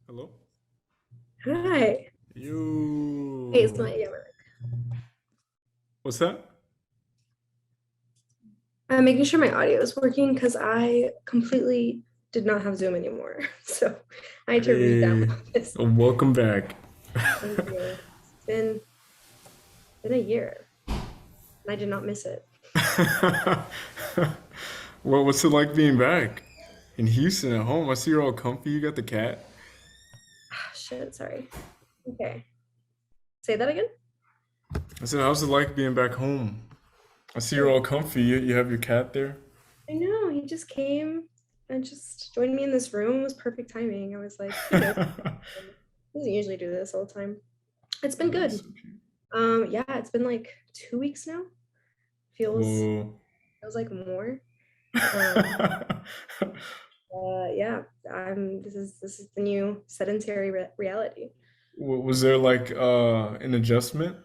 Hello? Hi. Hey, it's You. my, yeah, What's that? I'm making sure my audio is working because I completely did not have Zoom anymore. So I had to Hey, re-download this. welcome back. Thank you. It's been a year and I did not miss it. Well, what's it like being back in Houston at home? I see you're all comfy. You got the cat. Ah, shit, sorry. Okay. Say that again? I said, how's it like being back home? I see you're Good. all comfy. You have your cat there. I know, he just came and just joined me in this room. It was perfect timing. I was like, he knows he doesn't usually do this all the time. It's been That's good. so cute. Yeah, it's been like 2 weeks now. Feels Whoa. feels like more. Um, yeah, this is the new sedentary reality. Was there like an adjustment,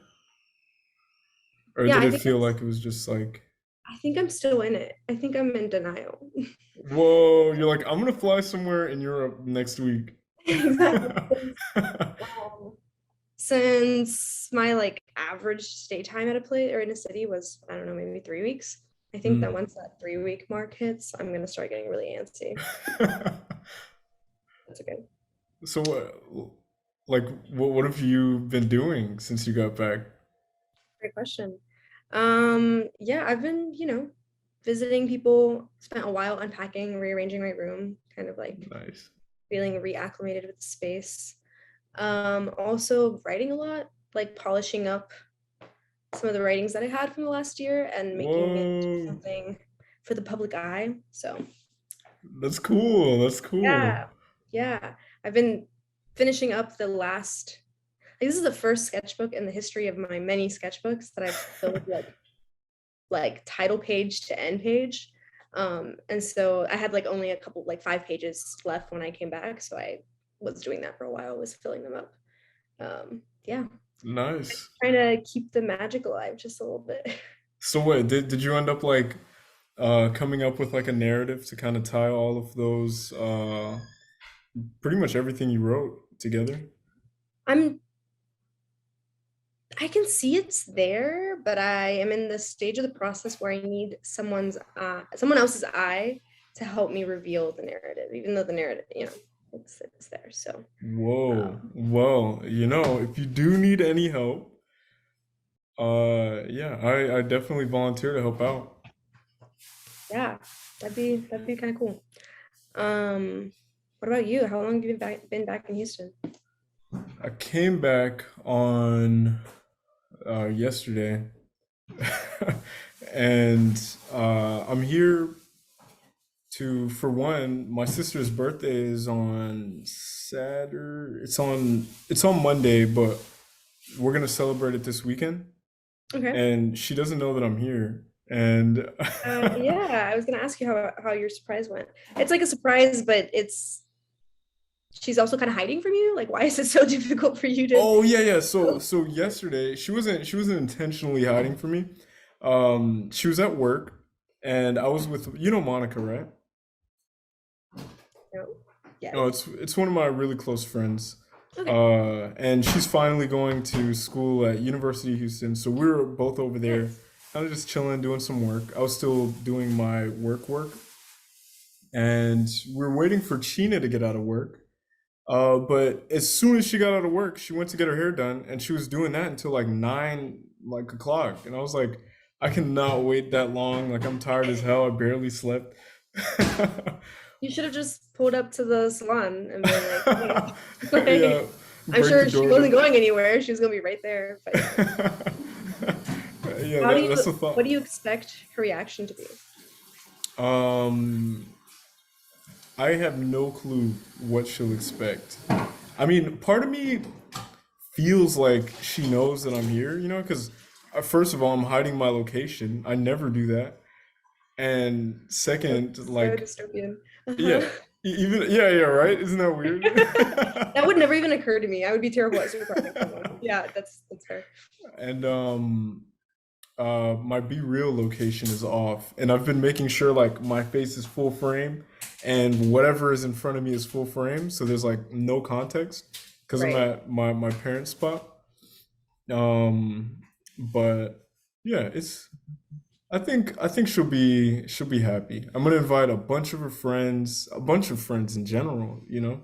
or Yeah, did it feel like it was just like, I think I'm still in it. I think I'm in denial. whoa, you're like, I'm gonna fly somewhere in Europe next week. Exactly. Um, since my like average stay time at a place or in a city was, I don't know, maybe 3 weeks. I think that Mm. once that 3 week mark hits, I'm gonna start getting really antsy. That's okay. So, like, what have you been doing since you got back? Great question. Yeah, I've been, visiting people, spent a while unpacking, rearranging my room, kind of like Nice. feeling reacclimated with the space. Also writing a lot, like polishing up some of the writings that I had from the last year and making it into Whoa, something for the public eye. So that's cool. That's cool. yeah, yeah. I've been finishing up the last, like this is the first sketchbook in the history of my many sketchbooks that I've filled like title page to end page. And so I had like only a couple, like 5 pages left when I came back. So I was doing that for a while, was filling them up. Yeah, Nice. trying to keep the magic alive just a little bit. So, what did you end up like coming up with like a narrative to kind of tie all of those pretty much everything you wrote together? I'm I can see it's there, but I am in the stage of the process where I need someone else's eye to help me reveal the narrative, even though the narrative, it's there. So Whoa. um, Well, if you do need any help, yeah, I definitely volunteer to help out. yeah, that'd be kind of cool. What about you? How long have you been back in Houston? I came back on yesterday, and I'm here for one. My sister's birthday is on Saturday. It's on Monday, but we're gonna celebrate it this weekend, Okay. and she doesn't know that I'm here. And Yeah, I was gonna ask you how your surprise went. It's like a surprise, but she's also kind of hiding from you. Like, why is it so difficult for you to? oh yeah, yeah. So yesterday she wasn't intentionally hiding from me. She was at work, and I was with Monica, right? No. No, Yes. it's one of my really close friends. Okay. And she's finally going to school at University of Houston. So we were both over there, Nice. kind of just chilling, doing some work. I was still doing my work, and we are waiting for China to get out of work. But as soon as she got out of work, she went to get her hair done, and she was doing that until like 9 o'clock. And I was like, I cannot wait that long. Like I'm tired as hell. I barely slept. You should have just pulled up to the salon and been like, hey, Yeah, like, I'm break the sure she door wasn't down. going anywhere. She was gonna be right there. But yeah. Yeah, How do you, that's a what thought. do you expect her reaction to be? Um, I have no clue what she'll expect. I mean, part of me feels like she knows that I'm here, because first of all, I'm hiding my location. I never do that. And second, That's so like, dystopian. yeah, Uh-huh. even, yeah, yeah, right? Isn't that weird? That would never even occur to me. I would be terrible at surprising someone. Yeah, that's fair. And my Be Real location is off, and I've been making sure like my face is full frame, and whatever is in front of me is full frame, so there's like no context because I'm Right. at my parents' spot. Um, but yeah, it's I think she'll be happy. I'm gonna invite a bunch of her friends, a bunch of friends in general, you know.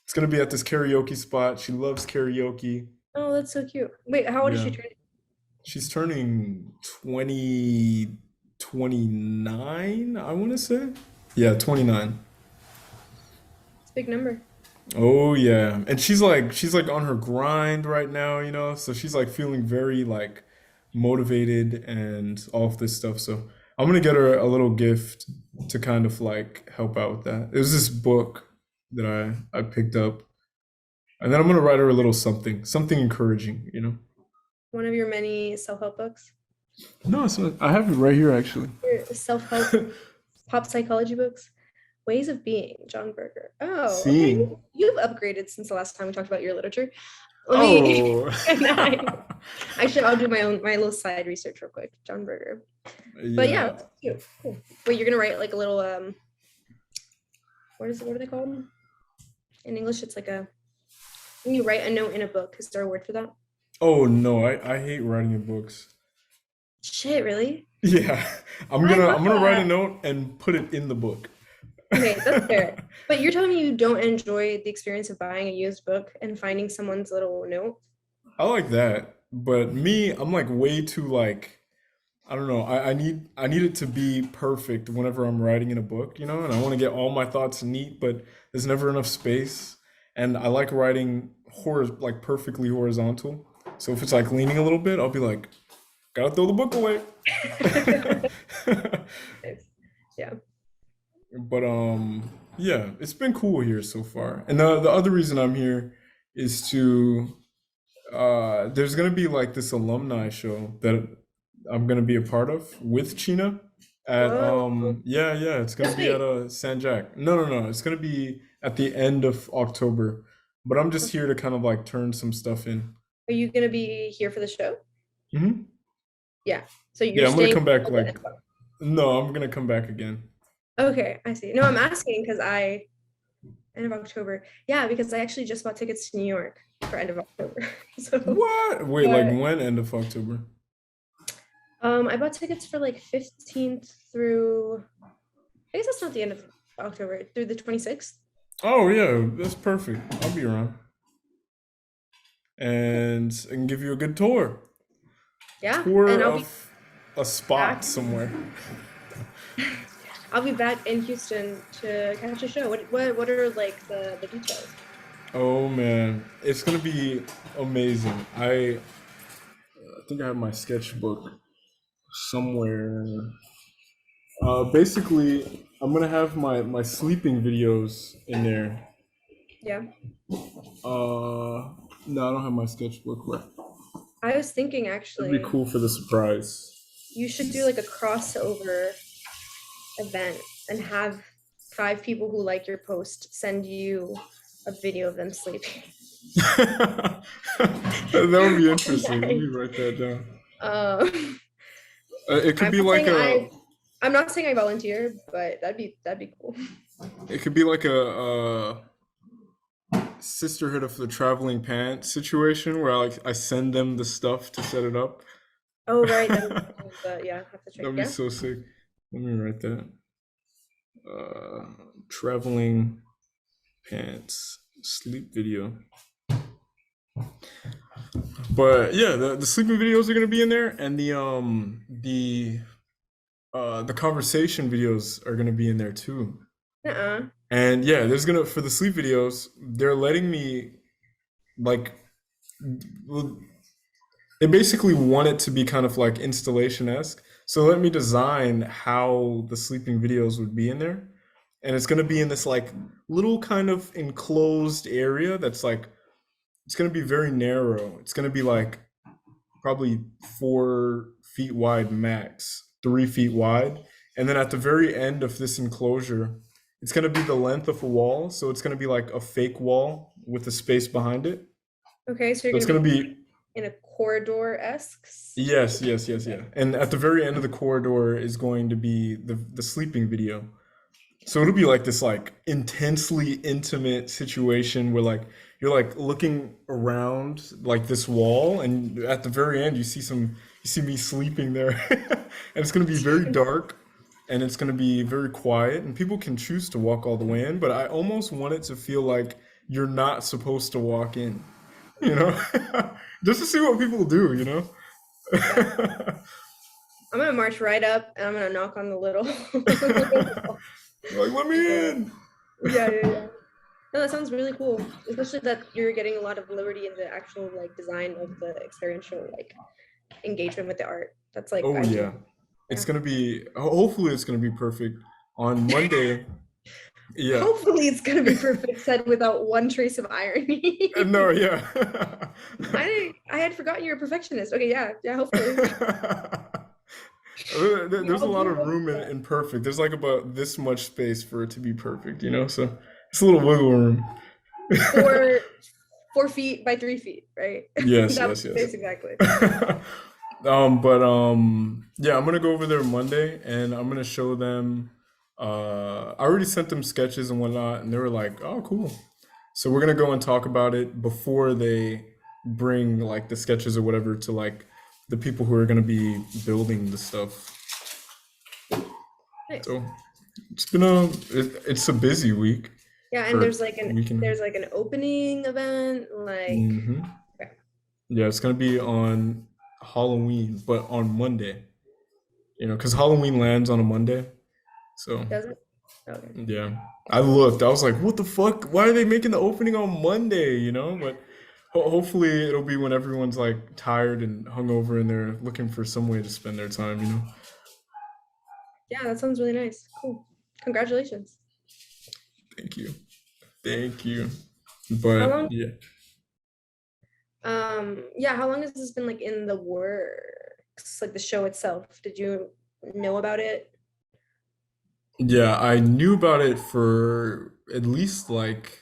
It's gonna be at this karaoke spot. She loves karaoke. Oh, that's so cute. Wait, how old is she Yeah. turning? She's turning 29, I want to say. Yeah, 29. It's a big number. Oh yeah. And she's like on her grind right now, you know? So she's like feeling very like motivated and all of this stuff. So I'm gonna get her a little gift to kind of like help out with that. It was this book that I picked up. And then I'm gonna write her a little something, something encouraging, you know? One of your many self-help books. No, it's not. I have it right here actually. Your self-help pop psychology books. Ways of Being, John Berger. Oh, okay. Seeing. You've upgraded since the last time we talked about your literature. Let me Oh. nice. Actually, I'll do my little side research real quick. John Berger. But yeah, Yeah. that's cute. Cool. Wait, you're gonna write like a little what are they called? In English, it's like a when you write a note in a book. Is there a word for that? Oh no, I hate writing in books. Shit, really? Yeah. I'm I gonna love I'm gonna write a that. note and put it in the book. Okay, that's fair. But you're telling me you don't enjoy the experience of buying a used book and finding someone's little note? I like that. But me, I'm like way too like I don't know. I need it to be perfect whenever I'm writing in a book, you know, and I want to get all my thoughts neat, but there's never enough space. And I like writing like perfectly horizontal. So if it's like leaning a little bit, I'll be like, gotta throw the book away. Nice. Yeah. But yeah, it's been cool here so far. And the other reason I'm here is to there's gonna be like this alumni show that I'm gonna be a part of with China at Whoa. yeah, it's gonna This be at week. San Jack. No, it's gonna be at the end of October. But I'm just here to kind of like turn some stuff in. Are you gonna be here for the show? Hmm. Yeah. So you're Yeah, I'm gonna staying come back till the like no, I'm gonna come back again. Okay, I see. No, I'm asking because I end of October. Yeah, because I actually just bought tickets to New York for end of October. So, What? Wait, like but when? End of October? I bought tickets for like 15th through I guess that's not the end of October, through the 26th. Oh yeah, that's perfect. I'll be around and I can give you a good tour. Yeah, and Tour of a back spot somewhere. I'll be back in Houston to catch a show. What are like the details? Oh man, it's gonna be amazing. I think I have my sketchbook somewhere. Basically, I'm gonna have my sleeping videos in there. Yeah. No, I don't have my sketchbook. But I was thinking it'd be actually cool for the surprise. you should do like a crossover event and have 5 people who like your post send you a video of them sleeping. That would be interesting. Let me Nice. write that down. Um, It could I'm be not like saying a I'm not saying I volunteer, but that'd be cool. it could be like a sisterhood of the traveling pants situation where I send them the stuff to set it up. Oh right, then That'd yeah, have to check. be Yeah. so sick. Let me write that. Traveling pants sleep video. But yeah, the sleeping videos are gonna be in there, and the conversation videos are gonna be in there too. Uh-uh. And yeah, there's gonna for the sleep videos, they're letting me like well, they basically want it to be kind of like installation-esque. So let me design how the sleeping videos would be in there. And it's gonna be in this like little kind of enclosed area that's like it's gonna be very narrow. It's gonna be like probably 4 feet wide max, 3 feet wide. And then at the very end of this enclosure, it's gonna be the length of a wall. So it's gonna be like a fake wall with a space behind it. Okay, so So you're it's gonna gonna be be in a corridor-esque yes. space. Yeah. And at the very end of the corridor is going to be the sleeping video. So it'll be like this like intensely intimate situation where like you're like looking around like this wall and at the very end you see me sleeping there and it's going to be very dark and it's going to be very quiet and people can choose to walk all the way in, but I almost want it to feel like you're not supposed to walk in, you know? Just to see what people do, you know? Yeah. I'm gonna march right up and I'm gonna knock on the little Like, let me in. yeah, yeah, yeah. No, that sounds really cool. Especially that you're getting a lot of liberty in the actual like design of the experiential like engagement with the art. That's like Oh ideal. yeah. It's Yeah. gonna be hopefully it's gonna be perfect. On Monday, yeah. Hopefully it's gonna be perfect, said without one trace of irony. No, yeah. I had forgotten you're a perfectionist. Okay, yeah, yeah, hopefully. We There's a all lot do of hope room for in perfect. There's like about this much space for it to be perfect, you know? So it's a little wiggle room. that. 4 feet by 3 feet, right? Yes, That yes, yes. space exactly. Yeah, I'm gonna go over there Monday and I'm gonna show them I already sent them sketches and whatnot and they were like, oh cool. So we're gonna go and talk about it before they bring like the sketches or whatever to like the people who are gonna be building the stuff. Nice. So it's a busy week Yeah, and or there's like an weekend. there's like an opening event, like Hmm. okay. Yeah, it's gonna be on Halloween, but on Monday. You know, because Halloween lands on a Monday. So Does it? Okay. yeah, I looked. I was like, what the fuck? Why are they making the opening on Monday? You know, but hopefully it'll be when everyone's like tired and hungover and they're looking for some way to spend their time. You know. Yeah, that sounds really nice. Cool. Congratulations. Thank you. Thank you. How But long yeah. yeah, how long has this been like in the works? Like the show itself. Did you know about it? Yeah, I knew about it for at least like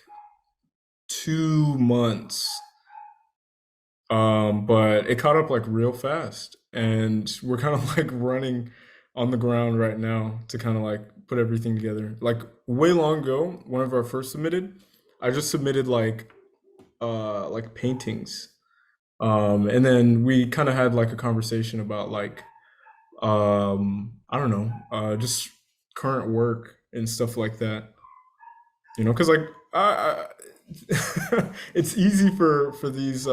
2 months. But it caught up like real fast, and we're kind of like running on the ground right now to kind of like put everything together. Like way long ago, one of our first submitted, I just submitted like paintings. And then we kind of had like a conversation about like I don't know, just current work and stuff like that. You know, because like it's easy for these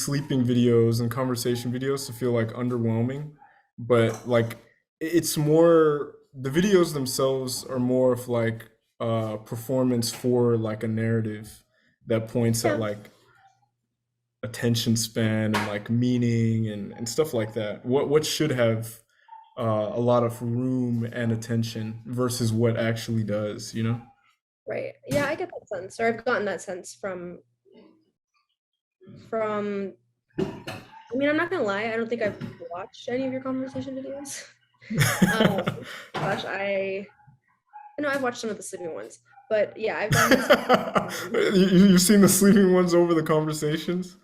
sleeping videos and conversation videos to feel like underwhelming, but like it's more the videos themselves are more of like performance for like a narrative that points at Yeah. like attention span and like meaning and stuff like that. What should have a lot of room and attention versus what actually does, you know? Right. Yeah, I get that sense. Or I've gotten that sense from I mean, I'm not gonna lie, I don't think I've watched any of your conversation videos. Um, gosh, I know I've watched some of the sleeping ones, but yeah, I've gotten this. You've seen the sleeping ones over the conversations?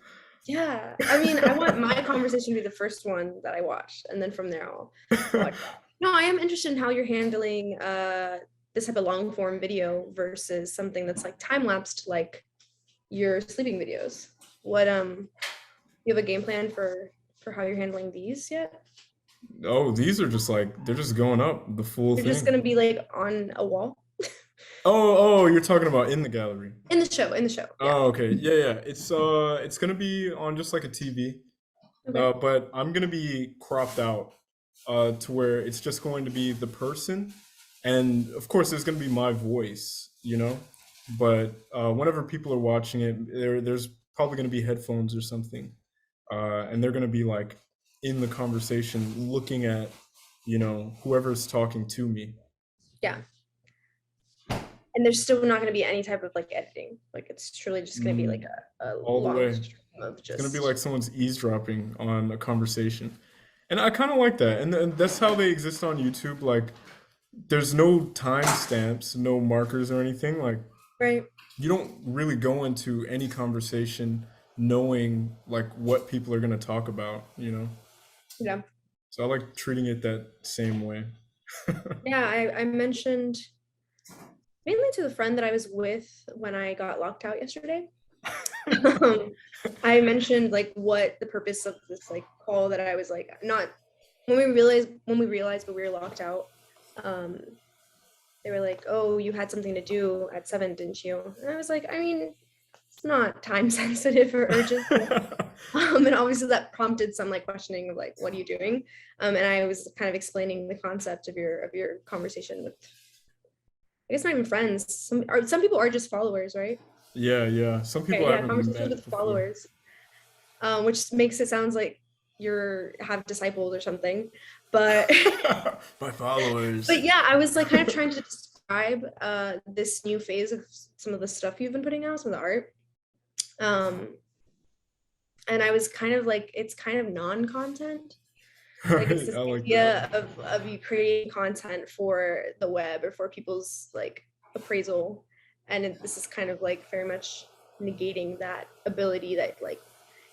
Yeah, I mean, I want my conversation to be the first one that I watch, and then from there I'll watch that. No, I am interested in how you're handling this type of long form video versus something that's like time lapsed, like your sleeping videos. What you have a game plan for how you're handling these yet? Oh, these are just like they're just going up the full You're just thing. gonna be like on a wall Oh, you're talking about in the gallery. in the show, yeah. Oh, okay. Yeah, yeah. It's gonna be on just like a TV. Okay. But I'm gonna be cropped out to where it's just going to be the person, and of course there's gonna be my voice, you know. But whenever people are watching it, there's probably gonna be headphones or something, and they're gonna be like in the conversation, looking at, you know, whoever's talking to me. Yeah. And there's still not going to be any type of like editing. Like it's truly just going to be like Mm, a all the long way. stream of It's gonna be like just someone's eavesdropping on a conversation, and I kind of like that. And that's how they exist on YouTube. Like, there's no timestamps, no markers or anything. Like, right. you don't really go into any conversation knowing like what people are gonna talk about. You know, Yeah. so I like treating it that same way. Yeah, I mentioned mainly to the friend that I was with when I got locked out yesterday. um, I mentioned like what the purpose of this like call that I was like not when we realized that we were locked out. Um, they were like, "Oh, you had something to do at 7, didn't you?" And I was like, "I mean, it's not time sensitive or urgent." And obviously that prompted some like questioning of like, "What are you doing?" And I was kind of explaining the concept of your conversation with, I guess not even friends. Some people are just followers, right? Yeah, yeah. Some people Okay, I yeah, haven't conversations met with before. followers, which makes it sounds like you're have disciples or something. But My followers. but yeah, I was like kind of trying to describe this new phase of some of the stuff you've been putting out, some of the art. Um, and I was kind of like, it's kind of non-content. Like it's Right, this I like that. idea of you creating content for the web or for people's like appraisal. And this is kind of like very much negating that ability, that like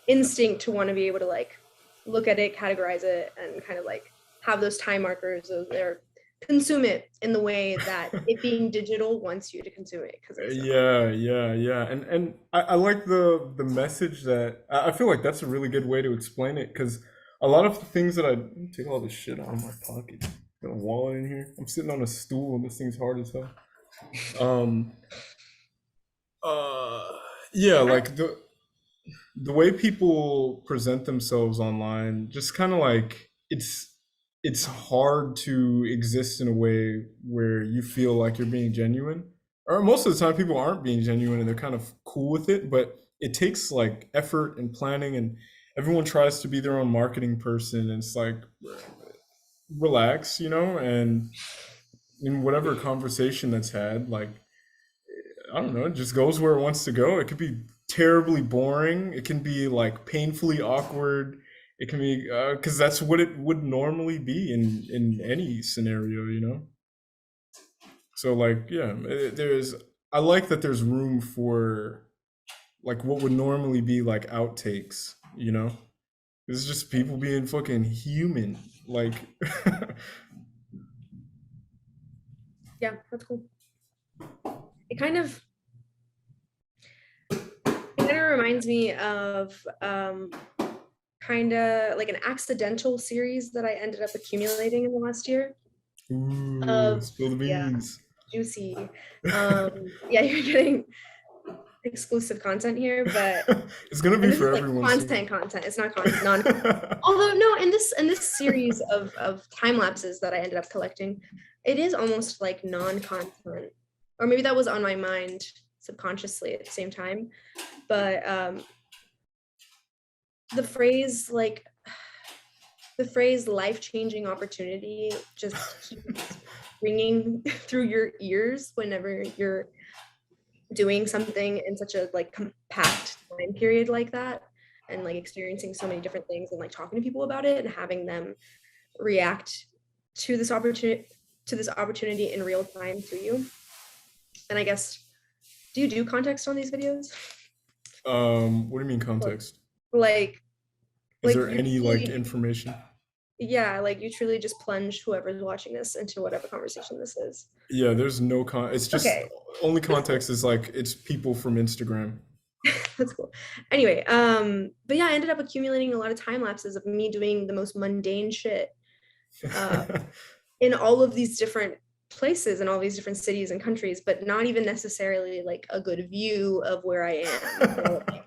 instinct to want to be able to like look at it, categorize it, and kind of like have those time markers of their consume it in the way that it being digital wants you to consume it because it's not. Yeah, yeah, yeah. And I like the message that I feel like that's a really good way to explain it because a lot of the things that I take all this shit out of my pocket. Got a wallet in here. I'm sitting on a stool and this thing's hard as hell. Um uh yeah, like the way people present themselves online just kind of like it's hard to exist in a way where you feel like you're being genuine, or most of the time people aren't being genuine and they're kind of cool with it, but it takes like effort and planning, and everyone tries to be their own marketing person, and it's like relax, and in whatever conversation that's had, like I don't know, it just goes where it wants to go. It could be terribly boring. It can be like painfully awkward. It can be because that's what it would normally be in any scenario. So like, yeah, there's. I like that there's room for like what would normally be like outtakes. It's just people being fucking human. Like, Yeah, that's cool. It kind of it kind of reminds me of kind of like an accidental series that I ended up accumulating in the last year ooh, of, spill the yeah, beans. juicy. Yeah, you're getting exclusive content here, but It's gonna be and this is for like everyone soon. content. It's not non. Although no, in this series of time lapses that I ended up collecting, it is almost like non-content, or maybe that was on my mind subconsciously at the same time. But the phrase like the phrase life-changing opportunity just keeps ringing through your ears whenever you're doing something in such a like compact time period like that, and like experiencing so many different things and like talking to people about it and having them react to this opportunity in real time to you. And I guess, do you do context on these videos? What do you mean Like context? like Is like there you any like truly, information? yeah, like you truly just plunge whoever's watching this into whatever conversation this is. Yeah, there's no It's just Okay, only that's cool. context is like it's people from Instagram. That's cool. Anyway, but yeah, I ended up accumulating a lot of time lapses of me doing the most mundane shit uh, in all of these different places and all these different cities and countries, but not even necessarily like a good view of where I am or like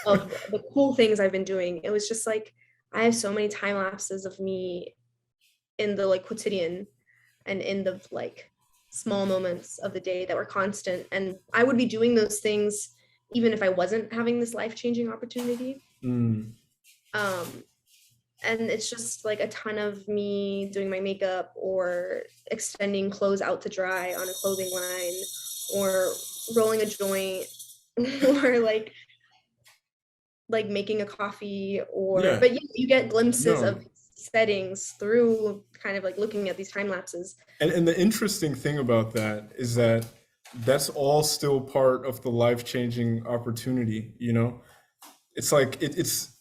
of the cool things I've been doing. It was just like I have so many time lapses of me in the like quotidian and in the like small moments of the day that were constant. And I would be doing those things even if I wasn't having this life-changing opportunity. Mm, Um, and it's just like a ton of me doing my makeup or extending clothes out to dry on a clothing line or rolling a joint or like making a coffee, or yeah, but you get glimpses no. of settings through kind of like looking at these time lapses. And the interesting thing about that is that that's all still part of the life-changing opportunity. It's like it's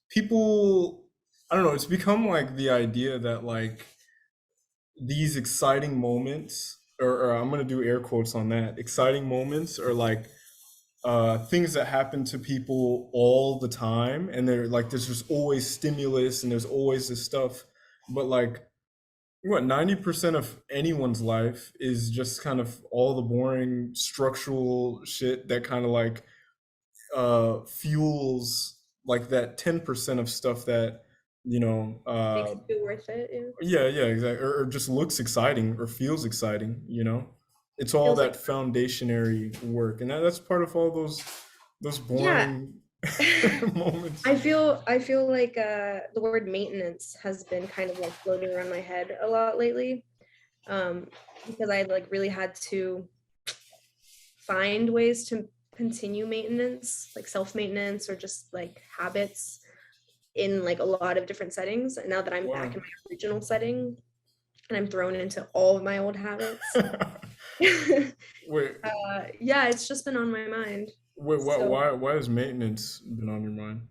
people. I don't know. It's become like the idea that like these exciting moments, or I'm gonna do air quotes on that. Exciting moments are like things that happen to people all the time, and they're like there's just always stimulus and there's always this stuff. But like what 90% of anyone's life is just kind of all the boring structural shit that kind of like fuels like that 10% of stuff that you know Makes it feel worth it. Yeah. yeah, yeah, exactly. Or just looks exciting or feels exciting, you know? It's all Feels like that foundationary work. And that's part of all those yeah. boring moments. I feel like the word maintenance has been kind of like floating around my head a lot lately. Because I like really had to find ways to continue maintenance, like self-maintenance or just like habits in like a lot of different settings. And now that I'm back Wow. in my original setting and I'm thrown into all of my old habits, yeah, Wait, it's just been on my mind. wait, So why has maintenance been on your mind?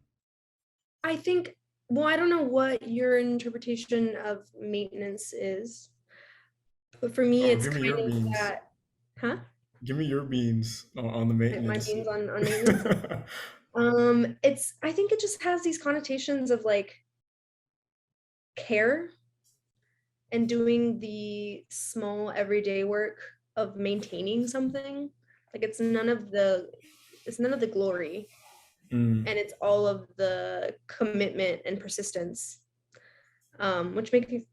I think, well, I don't know what your interpretation of maintenance is, but for me, Oh, it's give me kind your of beans. that, huh? Give me your beans on the My maintenance. beans on maintenance. I think it just has these connotations of like care and doing the small everyday work of maintaining something. Like it's none of the glory, Mm. and it's all of the commitment and persistence. Which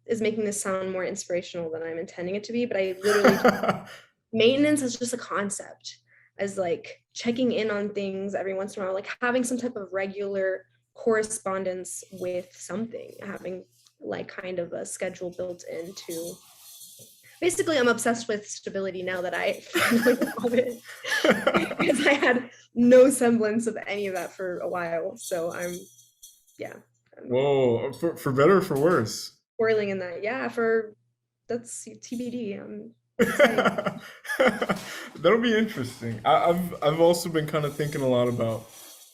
is making this sound more inspirational than I'm intending it to be, but I literally maintenance is just a concept as like checking in on things every once in a while, like having some type of regular correspondence with something, having like kind of a schedule built into. Basically, I'm obsessed with stability now that I finally have it because I had no semblance of any of that for a while. So yeah, I'm Whoa, for better or for worse? whirling in that. Yeah, for that's TBD. I'm excited. That'll be interesting. I've also been kind of thinking a lot about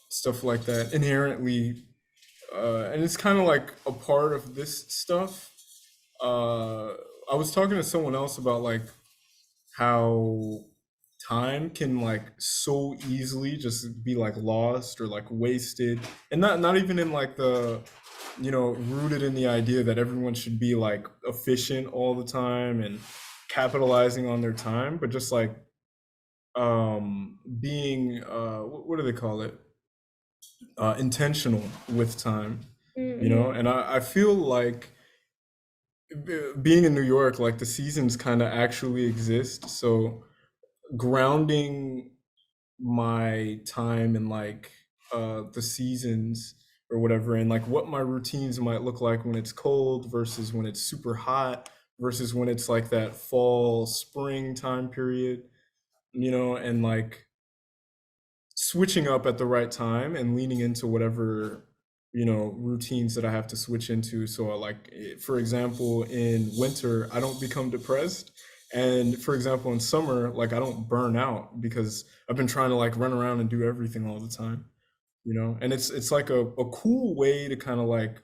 stuff like that inherently, and it's kind of like a part of this stuff. Uh, I was talking to someone else about like how time can like so easily just be like lost or like wasted, and not even in like the rooted in the idea that everyone should be like efficient all the time and capitalizing on their time, but just like being what do they call it? Intentional with time, Mm-hmm. and I feel like being in New York, like the seasons kind of actually exist. So grounding my time in like the seasons or whatever, and like what my routines might look like when it's cold versus when it's super hot versus when it's like that fall spring time period, and like switching up at the right time and leaning into whatever routines that I have to switch into. So like for example in winter I don't become depressed, and for example in summer like I don't burn out because I've been trying to like run around and do everything all the time, and it's like a cool way to kind of like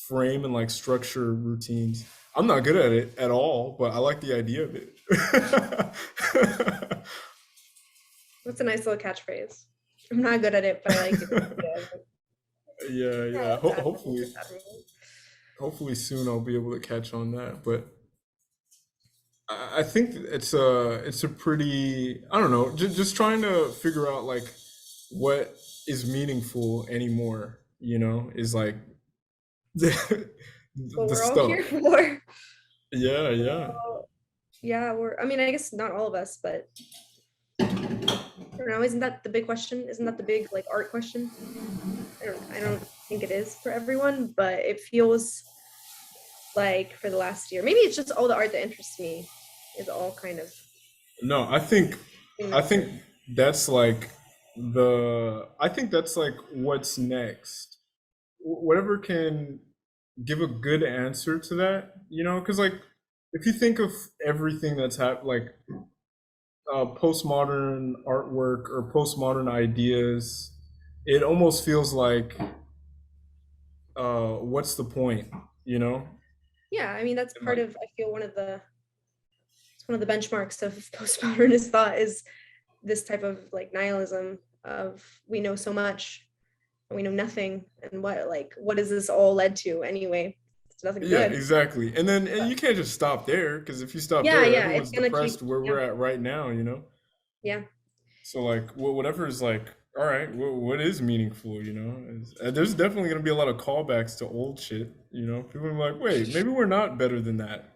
frame and like structure routines. I'm not good at it at all, but I like the idea of it. That's a nice little catchphrase. I'm not good at it, but I like it. Yeah, Yeah, yeah, yeah. that's admirable. Hopefully, That's admirable. hopefully soon I'll be able to catch on that. But I think it's a pretty, I don't know, just trying to figure out like what is meaningful anymore. Is like What the we're all here stuff. for. Yeah, yeah. Yeah, I mean, I guess not all of us, but I don't know. Isn't that the big question? Isn't that the big like art question? I don't think it is for everyone, but it feels like for the last year, maybe it's just all the art that interests me is all kind of No, I think in I that think search. that's like I think that's like what's next. Whatever can give a good answer to that, because like if you think of everything that's happened, like postmodern artwork or postmodern ideas, it almost feels like what's the point, you know? Yeah, I mean that's And part like, of, I feel, it's one of the benchmarks of postmodernist thought is this type of like nihilism of we know so much and we know nothing, and what is this all led to anyway? It's nothing yeah, good. exactly. And you can't just stop there, because if you stop Yeah, there, yeah, it's everyone's gonna keep, depressed where yeah, we're at right now, you know? yeah, So like whatever is like, all right, what is meaningful, you know? There's definitely gonna be a lot of callbacks to old shit, you know? People are like, wait, maybe we're not better than that.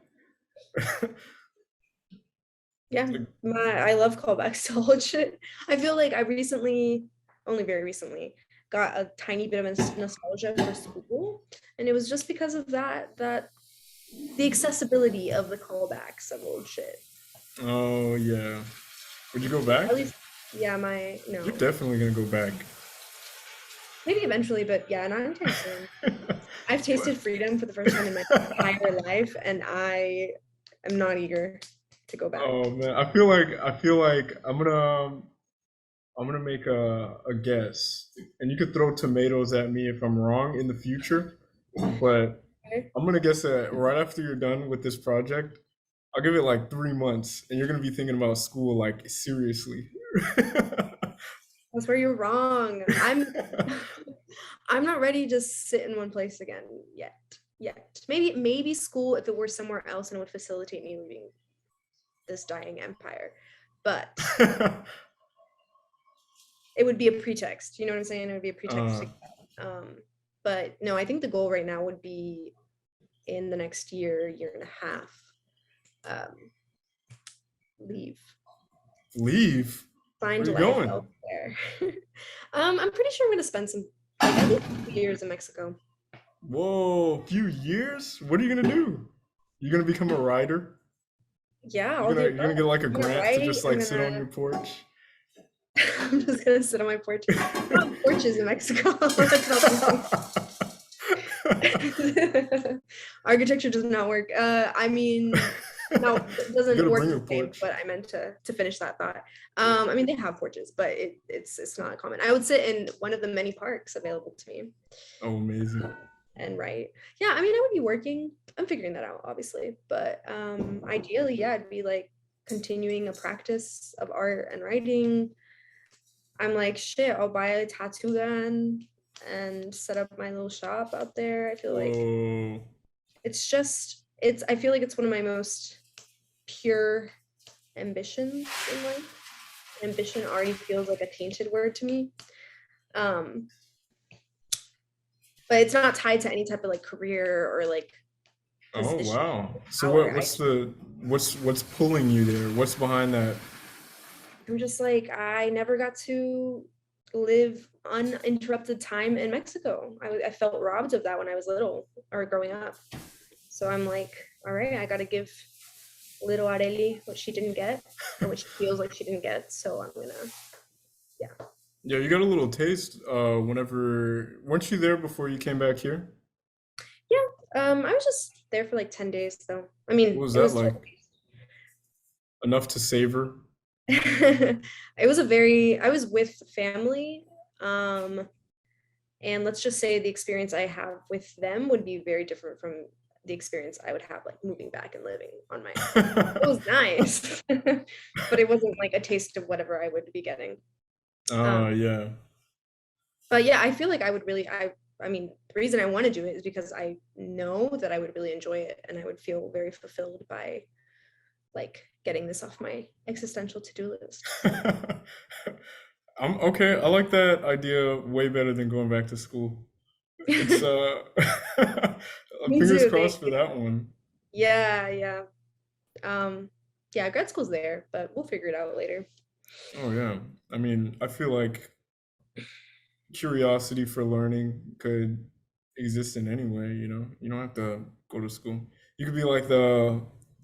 yeah. Like, I love callbacks to old shit. I feel like I recently, only very recently, got a tiny bit of nostalgia for school, and it was just because of that the accessibility of the callbacks of old shit. oh yeah. Would you go back? At least, yeah, my You're no, definitely gonna go back. maybe eventually, but yeah, not anytime soon. I've tasted freedom for the first time in my entire life, and I am not eager to go Oh back. man, I feel like I'm gonna make a guess, and you could throw tomatoes at me if I'm wrong in the future. But Okay? I'm gonna guess that right after you're done with this project, I'll give it like 3 months, and you're gonna be thinking about school like seriously. That's where you're wrong. I'm not ready to sit in one place again yet. Yet. Maybe school if it were somewhere else and it would facilitate me leaving this dying empire. But it would be a pretext. You know what I'm saying? It would be a pretext uh, to but no, I think the goal right now would be in the next year and a half, um, leave. leave? Find Where you life going? elsewhere. I'm pretty sure I'm gonna spend some like at least 2 years in Mexico. Whoa, few years? What are you gonna do? You're gonna become a writer? Yeah, You're I'll gonna do you're both. gonna get like a I'm gonna grant to write. just like sit on your porch? I'm just gonna sit on my porch. We don't have porches in Mexico. That's not something. Architecture does not work. I mean, no, it You doesn't gotta work bring a the same. porch. But I meant to finish that thought. I mean, they have porches, but it's not common. I would sit in one of the many parks available to me Oh, amazing. and write. Yeah, I mean, I would be working. I'm figuring that out, obviously, but ideally, yeah, I'd be like continuing a practice of art and writing. I'm like, shit, I'll buy a tattoo gun and set up my little shop out there. I feel like Whoa. I feel like it's one of my most pure ambitions in life. Ambition already feels like a tainted word to me. Um, but it's not tied to any type of like career or like Oh position wow. or So power. what's pulling you there? What's behind that? I'm just like, I never got to live uninterrupted time in Mexico. I felt robbed of that when I was little or growing up. So I'm like, all right, I got to give little Areli what she didn't get or what she feels like she didn't get. So I'm gonna, yeah. Yeah, you got a little taste whenever weren't you there before you came back here? Yeah. I was just there for like 10 days though. I What mean, was it that was like? Enough to savor? it was I was with family. Um, and let's just say the experience I have with them would be very different from the experience I would have like moving back and living on my own. It was nice, but it wasn't like a taste of whatever I would be getting. Oh Um, yeah. but yeah, I feel like I would really, I mean, the reason I want to do it is because I know that I would really enjoy it and I would feel very fulfilled by like getting this off my existential to-do list. I'm okay. I like that idea way better than going back to school. It's Me fingers too. Thank crossed for you. that one. Yeah, yeah. Um, yeah, grad school's there, but we'll figure it out later. Oh yeah. I mean, I feel like curiosity for learning could exist in any way, you know? You don't have to go to school. You could be like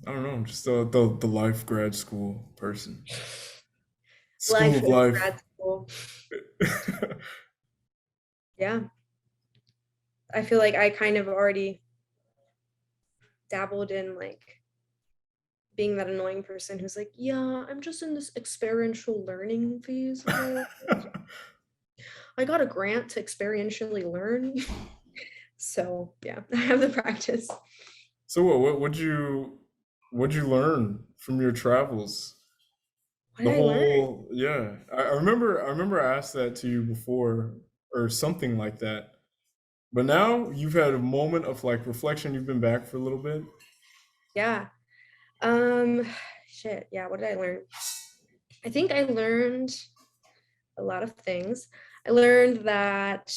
I don't know, just the life grad school person. School Life of in life. grad school. Yeah. I feel like I kind of already dabbled in like being that annoying person who's like, yeah, I'm just in this experiential learning phase of my life. I got a grant to experientially learn. So yeah, I have the practice. So what'd you learn from your travels? What The did I learn? whole, yeah. I remember I asked that to you before or something like that. But now you've had a moment of like reflection. You've been back for a little bit. Yeah. Um, shit. Yeah. What did I learn? I think I learned a lot of things. I learned that,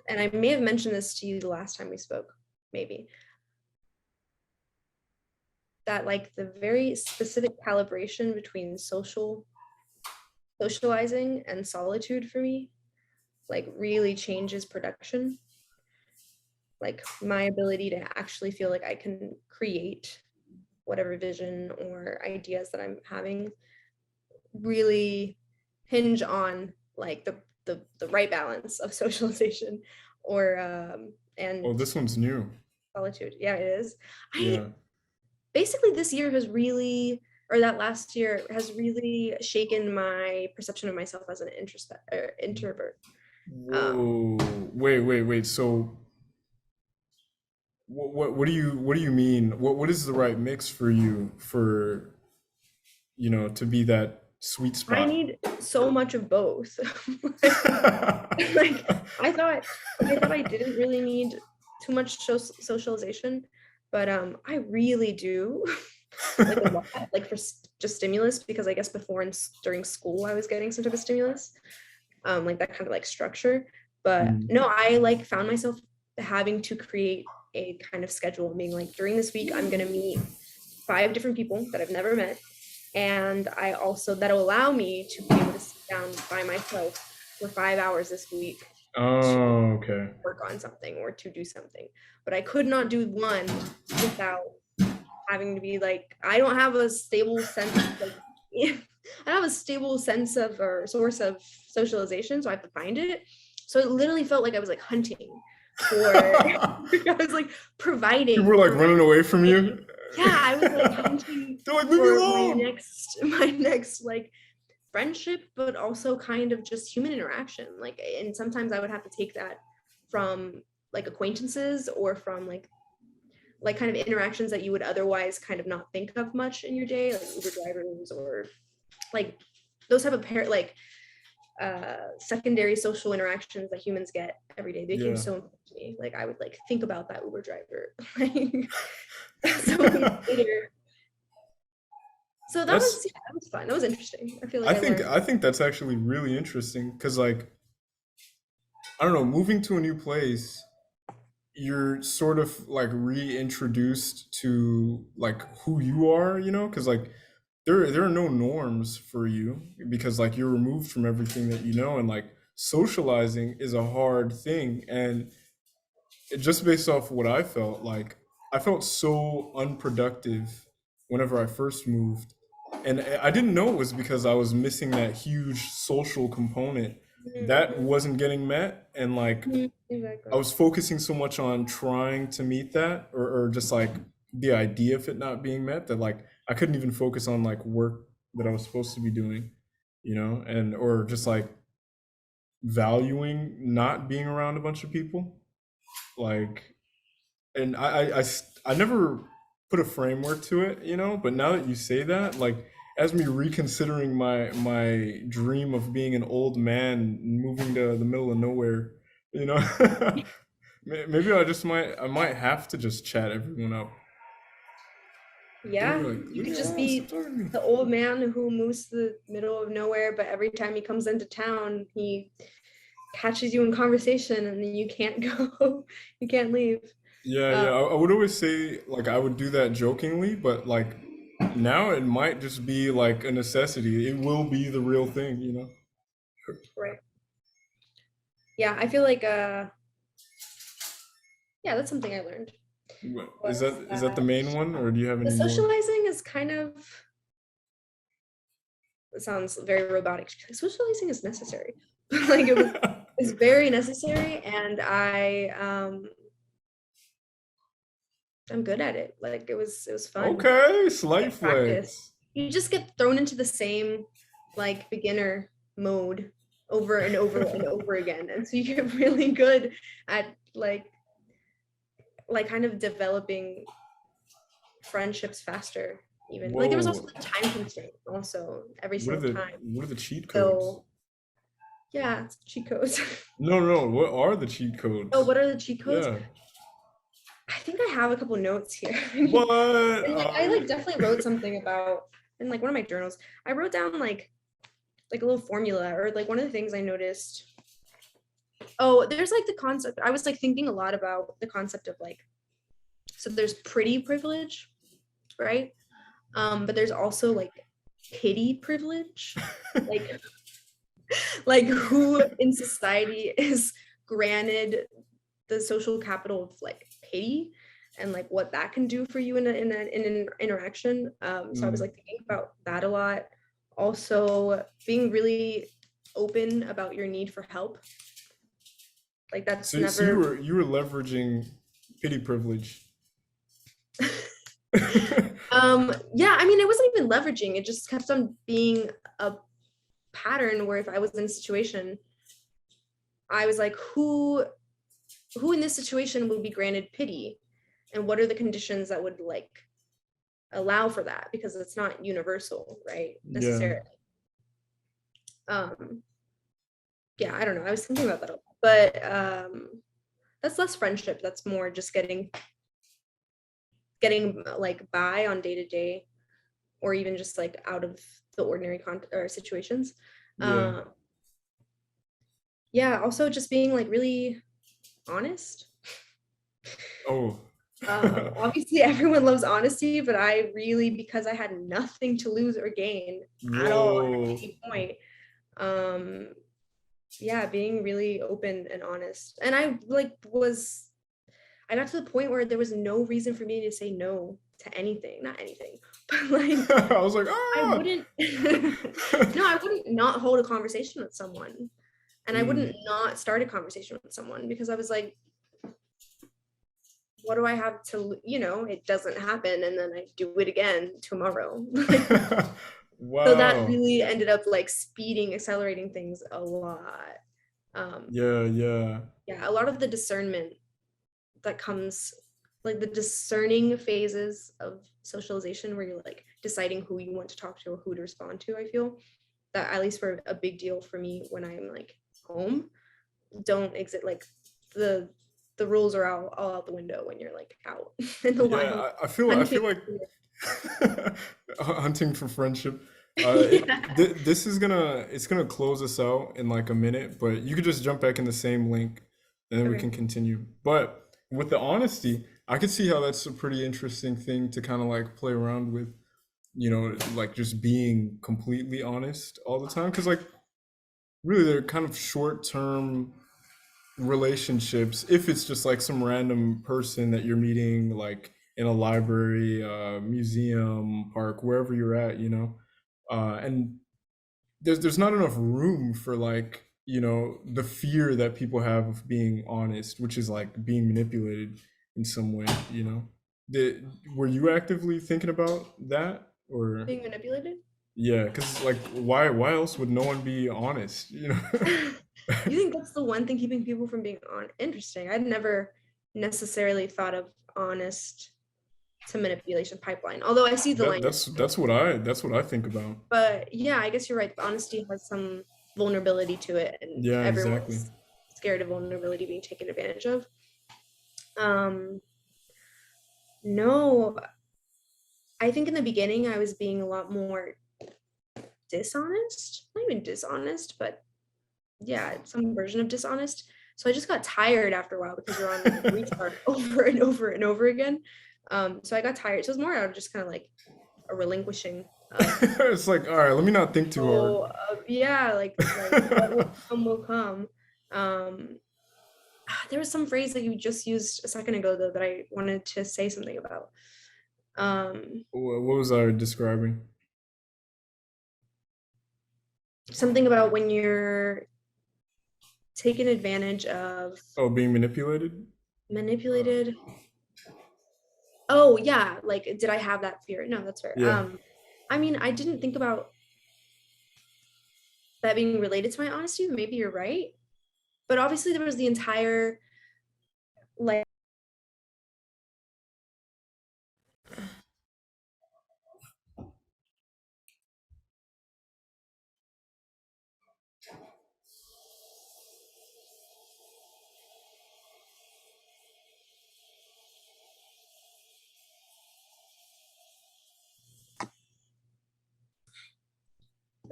and I may have mentioned this to you the last time we spoke, maybe, that like the very specific calibration between socializing and solitude for me, like really changes production. Like my ability to actually feel like I can create whatever vision or ideas that I'm having really hinge on like the right balance of socialization or Oh, and this one's new. solitude. Yeah, it is. I Yeah. basically this year has really, or that last year has really shaken my perception of myself as an introvert. Um, Whoa. Wait. So what do you mean? What is the right mix for you for, to be that sweet I spot? need so much of both. like, like I thought I didn't really need too much socialization, but I really do. Like a lot, like for just stimulus, because I guess before and during school I was getting some type of stimulus, like that kind of like structure. But Mm. no, I like found myself having to create a kind of schedule, being like during this week I'm gonna meet 5 different people that I've never met, and I also that'll allow me to be able to sit down by myself for 5 hours this week to Oh, okay. work on something or to do something. But I could not do one without having to be like, I don't have a stable sense of like I don't have a stable sense of or source of socialization, so I have to find it. So it literally felt like I was like hunting for I was like People were providing like for running away from my, you. yeah, I was like hunting They're like, leave me for alone. my next like friendship, but also kind of just human interaction. Like, and sometimes I would have to take that from like acquaintances or from like kind of interactions that you would otherwise kind of not think of much in your day, like Uber drivers or like those type of like secondary social interactions that humans get every day. They became Yeah. so important to me. Like I would like think about that Uber driver like so many later. So that That's was, yeah, that was fun. That was interesting. I feel like I I think learned. I think that's actually really interesting because like I don't know, moving to a new place, you're sort of like reintroduced to like who you are, because like there are no norms for you because like you're removed from everything that you know, and like socializing is a hard thing. And just based off what I felt, like I felt so unproductive whenever I first moved. And I didn't know it was because I was missing that huge social component that Mm-hmm. wasn't getting met. And like Mm-hmm. I Exactly. was focusing so much on trying to meet that, or just like the idea of it not being met, that like I couldn't even focus on like work that I was supposed to be doing, and or just like valuing not being around a bunch of people. Like, and I never put a framework to it, but now that you say that, like, as me reconsidering my dream of being an old man moving to the middle of nowhere, you know, maybe I might have to just chat everyone up. They'll be Yeah, like, you leave me could just alone, stop be talking to me. the old man who moves to the middle of nowhere, but every time he comes into town, he catches you in conversation and then you can't go, you can't leave. Yeah, Um, I would always say like I would do that jokingly, but like now it might just be like a necessity. It will be the real thing. right. Yeah, I feel like yeah, that's something I learned was Is that the that main one, or do you have the any more? socializing is kind of, it sounds very robotic. Socializing is necessary. Like it's very necessary, and I'm good at it. Like it was fun. Okay, slight Like practice. flex. You just get thrown into the same like beginner mode over and over and over again. And so you get really good at like like kind of developing friendships faster. Even like there was also Whoa. the time constraint also every What are single the time. what are the cheat codes? So yeah, it's cheat codes. No, no, what are the cheat Oh, codes? what are the cheat codes? Yeah. I think I have a couple notes here. What? And like I like definitely wrote something about in like one of my journals. I wrote down like a little formula or like one of the things I noticed. Oh, there's like the concept. I was like thinking a lot about the concept of like, so there's pretty privilege, right? But there's also like pity privilege. Like like who in society is granted the social capital of like pity and like what that can do for you in an interaction. So I was Mm. like thinking about that a lot. Also being really open about your need for help. Like that's So never you were leveraging pity privilege. yeah, I mean it wasn't even leveraging, it just kept on being a pattern where if I was in a situation, I was like, who in this situation would be granted pity? And what are the conditions that would like allow for that? Because it's not universal, right? Yeah. Necessarily. Um, yeah, I don't know. I was thinking about that a lot. But that's less friendship. That's more just getting like by on day to day, or even just like out of the ordinary or situations. Yeah. Um, yeah, also just being like really honest. Oh. Obviously, everyone loves honesty, but I really, because I had nothing to lose or gain at all at Whoa. any point, um, yeah, being really open and honest. And I got to the point where there was no reason for me to say no to anything, not anything, but like, I was like, I ah. wouldn't, no, I wouldn't not hold a conversation with someone. And I wouldn't Mm. not start a conversation with someone because I was like, what do I have to, it doesn't happen. And then I do it again tomorrow. So that Wow. really ended up like accelerating things a lot. Yeah, yeah. Yeah, a lot of the discernment that comes, like the discerning phases of socialization where you're like deciding who you want to talk to or who to respond to, I feel that at least for a big deal for me when I'm like home, don't exist. Like the the rules are all out the window when you're like out in the wild Yeah, I hunting. feel like hunting for friendship. Yeah. This is it's gonna close us out in like a minute, but you could just jump back in the same link, and then we can Okay. continue. But with the honesty, I could see how that's a pretty interesting thing to kind of like play around with. Like just being completely honest all the time, because like really they're kind of short term relationships if it's just like some random person that you're meeting like in a library, museum, park, wherever you're at, and there's not enough room for like the fear that people have of being honest, which is like being manipulated in some way. Did, were you actively thinking about that, or Being manipulated. yeah, because like why else would no one be honest, You think that's the one thing keeping people from being on interesting? I'd never necessarily thought of honest to manipulation pipeline, although I see the line you're saying. that's what I think about. But yeah, I guess you're right. Honesty has some vulnerability to it, and Yeah, exactly. everyone's scared of vulnerability being taken advantage of. Um, no, I think in the beginning I was being a lot more dishonest. Not even dishonest, but yeah, some version of dishonest. So I just got tired after a while because you're on like restart over and over and over again. So I got tired. So it was more out of just kind of like a relinquishing of It's like, all right, let me not think too hard. yeah, like what will come will come. Um, there was some phrase that you just used a second ago though that I wanted to say something about. What was I describing? Something about when you're taken advantage of, Oh, being manipulated? manipulated. Oh yeah, like did I have that fear? No, that's fair. Yeah. I mean, I didn't think about that being related to my honesty. Maybe you're right. But obviously there was the entire like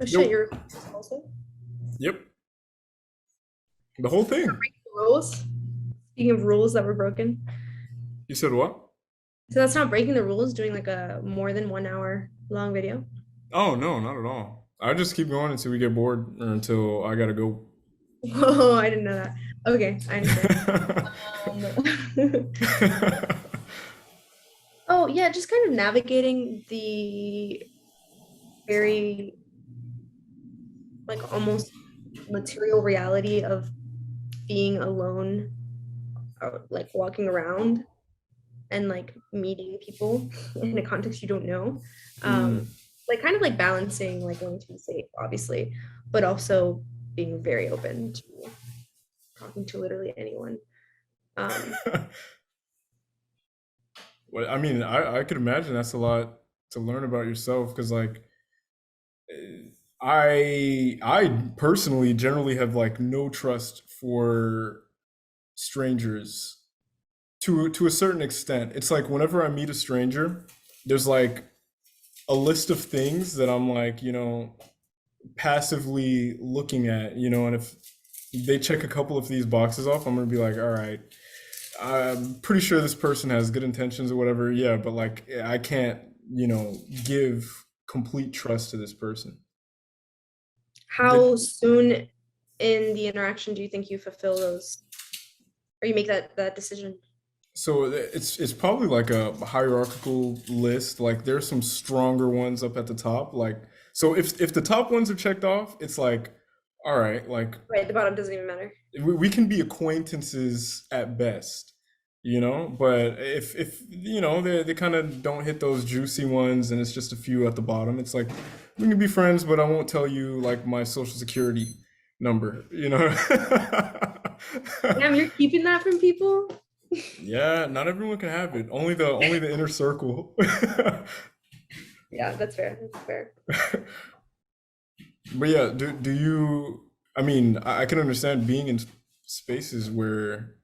Oh shit, Yo, you're also yep, the whole thing. rules. Speaking of rules that were broken, You said what? so that's not breaking the rules. Doing like a more than 1 hour long video. Oh no, not at all. I just keep going until we get bored or until I gotta go. Whoa, I didn't know that. Okay, I understand. Um, oh yeah, just kind of navigating the very like almost material reality of being alone or like walking around and like meeting people in a context you don't know. Mm. Like kind of like balancing like wanting to be safe, obviously, but also being very open to talking to literally anyone. Um, Well, I mean, I could imagine that's a lot to learn about yourself because like I personally generally have like no trust for strangers to a certain extent. It's like whenever I meet a stranger, there's like a list of things that I'm like, passively looking at, and if they check a couple of these boxes off, I'm gonna be like, all right, I'm pretty sure this person has good intentions or whatever. Yeah, but like I can't, give complete trust to this person. how soon in the interaction do you think you fulfill those or you make that decision? So it's probably like a hierarchical list. Like there's some stronger ones up at the top. Like so if the top ones are checked off, it's like, all right, like Right, the bottom doesn't even matter. we can be acquaintances at best, But if they kind of don't hit those juicy ones, and it's just a few at the bottom, it's like we can be friends, but I won't tell you like my social security number, Damn, you're keeping that from people? Yeah, not everyone can have it. Only the inner circle. Yeah, that's fair. That's fair. But yeah, do you? I mean, I can understand being in spaces where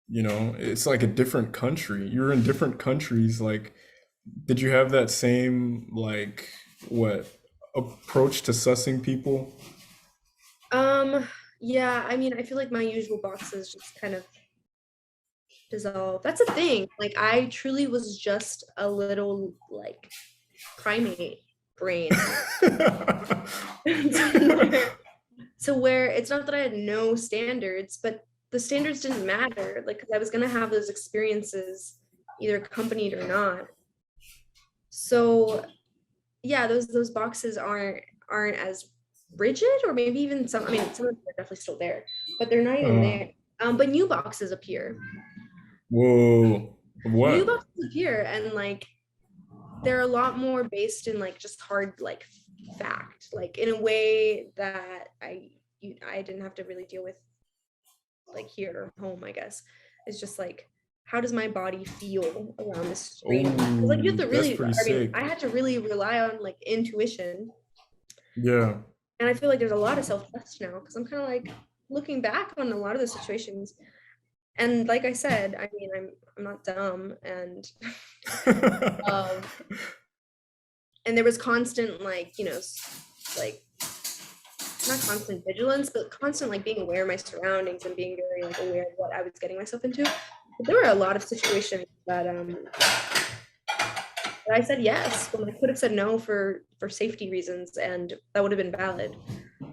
it's like a different country. You're in different countries. Like, did you have that same like what approach to sussing people? Um, yeah, I mean, I feel like my usual boxes just kind of dissolve. That's a thing. Like, I truly was just a little like primate brain to where it's not that I had no standards, but the standards didn't matter. Like, 'cause I was gonna have those experiences either accompanied or not. So yeah, those boxes aren't as rigid, or maybe even some. I mean, some of them are definitely still there, but they're not even uh, there. But new boxes appear. whoa, New what? boxes appear, and like they're a lot more based in like just hard like fact, like in a way that I didn't have to really deal with like here or home. I guess it's just like how does my body feel around this strange? Like you have Oh, to that's really. pretty I mean, sick. I had to really rely on like intuition. Yeah. And I feel like there's a lot of self-trust now because I'm kind of like looking back on a lot of the situations. And like I said, I mean, I'm not dumb, um, and there was constant like like not constant vigilance, but constant like being aware of my surroundings and being very like aware of what I was getting myself into. But there were a lot of situations that I said yes when I could have said no for safety reasons, and that would have been valid.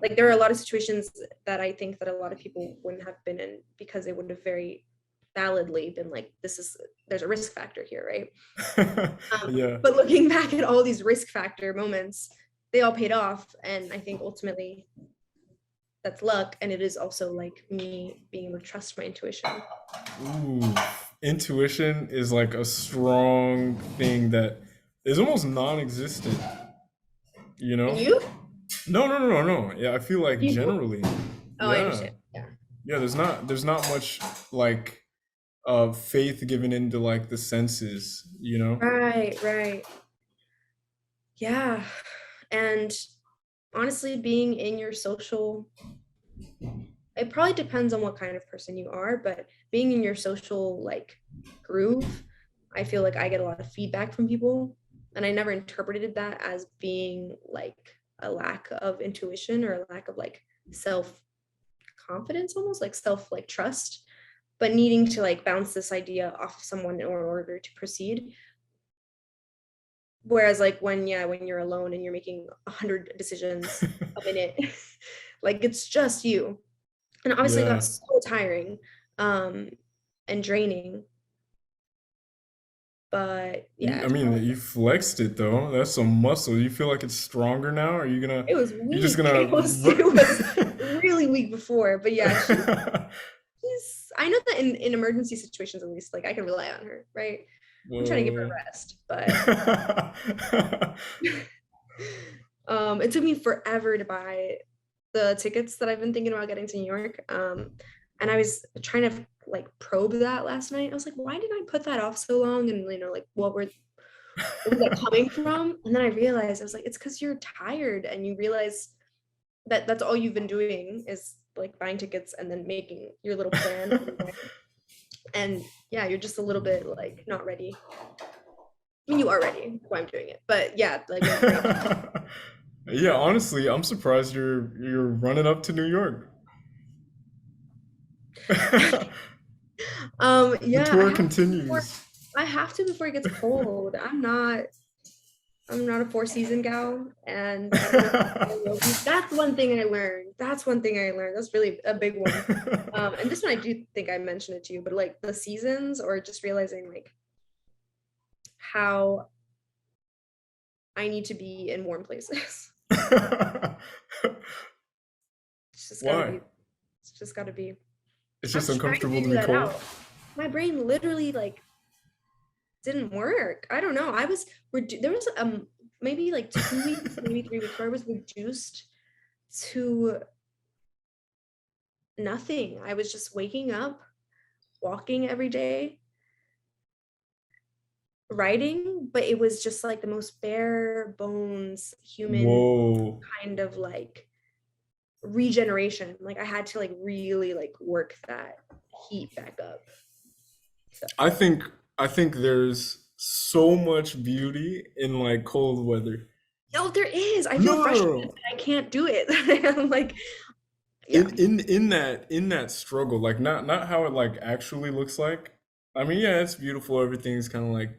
Like there are a lot of situations that I think that a lot of people wouldn't have been in because they would have very validly been like, there's a risk factor here, right? Yeah. But looking back at all these risk factor moments, they all paid off, and I think ultimately that's luck, and it is also like me being able to trust my intuition. Ooh, intuition is like a strong thing that is almost non-existent, you And know? you? No, no, no, no, no. Yeah, I feel like You? generally, Oh, I yeah. understand. Yeah. Yeah, there's not much like faith given into like the senses, you know? Right, right. Yeah. And honestly, being in your social, it probably depends on what kind of person you are, but being in your social like groove, I feel like I get a lot of feedback from people. And I never interpreted that as being like a lack of intuition or a lack of like self confidence, almost like self like trust, but needing to like bounce this idea off of someone in order to proceed. Whereas like when, yeah, when you're alone and you're making 100 decisions a minute, like it's just you. And obviously Yeah. that's so tiring, um, and draining. But yeah, I it's mean, probably, you flexed it though. That's some muscle. You feel like it's stronger now? Are you gonna, it was you're just weak. gonna, It was really weak before. But yeah, she's I know that in emergency situations at least, like I can rely on her, right? I'm trying to give her Whoa. a rest, but it took me forever to buy the tickets that I've been thinking about getting to New York. And I was trying to like probe that last night. I was like, why did I put that off so long? And like what was that coming from? And then I realized I was like, it's because you're tired and you realize that that's all you've been doing is like buying tickets and then making your little plan. And yeah, you're just a little bit like not ready. I mean, you are ready. That's why I'm doing it. But yeah, like my brain. Yeah, honestly, I'm surprised you're running up to New York. The Yeah, tour continues. I have to before it gets cold. I'm not a four season gal, and I don't know if I will be. That's one thing I learned. That's one thing I learned. That's really a big one. And this one I do think I mentioned it to you, but like the seasons or just realizing like how I need to be in warm places. It's just gotta Why? be. It's just gotta be. It's I just was trying to uncomfortable to figure be that cold. out. My brain literally like didn't work. I don't know. There was maybe like 2 weeks, maybe 3 weeks where I was reduced to nothing. I was just waking up, walking every day, writing, but it was just like the most bare bones human Whoa. kind of like regeneration. Like I had to like really like work that heat back up. So, I think I think there's so much beauty in like cold weather. oh, there is. I No, feel no, no, frustrated no. that I can't do it. I'm like, yeah. In that struggle, like not how it like actually looks like. I mean, yeah, it's beautiful. Everything's kind of like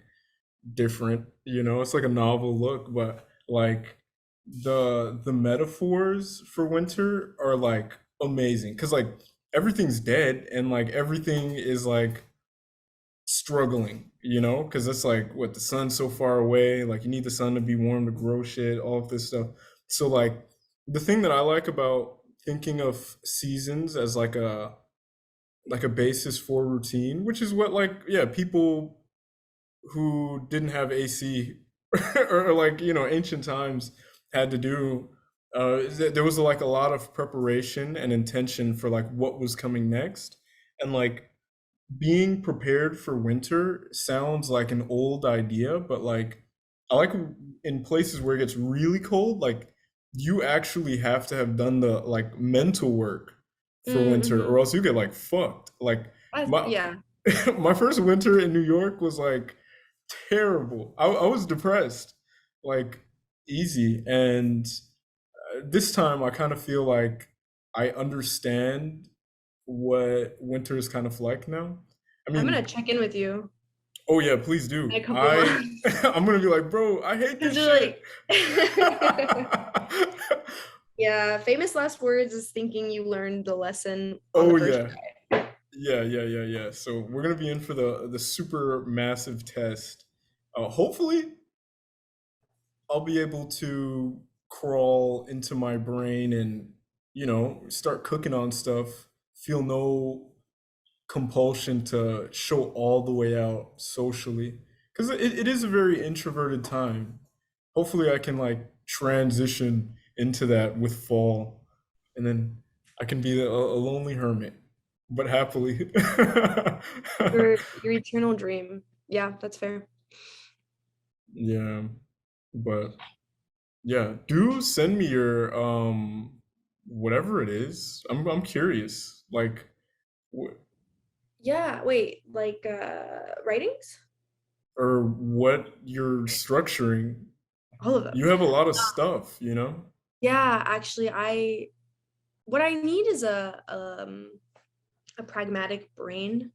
different, it's like a novel look, but like the metaphors for winter are like amazing because like everything's dead and like everything is like struggling, because it's like what the sun's so far away, like you need the sun to be warm to grow shit, all of this stuff. So like the thing that I like about thinking of seasons as like a basis for routine, which is what like yeah, people who didn't have AC or like ancient times had to do. There was like a lot of preparation and intention for like what was coming next, and like being prepared for winter sounds like an old idea, but like I like in places where it gets really cold, like you actually have to have done the like mental work for winter, Mm-hmm. or else you get like fucked. Like my Yeah. my first winter in New York was like terrible. I was depressed, like easy. And this time I kind of feel like I understand what winter is kind of like now. I I'm gonna mean, check in with you oh yeah, please in a do. couple months I'm gonna be like, bro, I hate because this you're shit. like, yeah. Famous last words is thinking you learned the lesson on the Oh first yeah, yeah, yeah, yeah, yeah. So we're gonna be in for the super massive test. Hopefully, I'll be able to crawl into my brain and, start cooking on stuff, feel no compulsion to show all the way out socially. Because it is a very introverted time. Hopefully, I can like transition into that with fall, and then I can be a lonely hermit, but happily. your eternal dream. Yeah, that's fair. Yeah, but yeah, do send me your whatever it is. I'm curious. Like wh- Yeah, wait, like writings? or what you're structuring. All of them. You have a lot of stuff, you know? Yeah, actually, I what I need is a pragmatic brain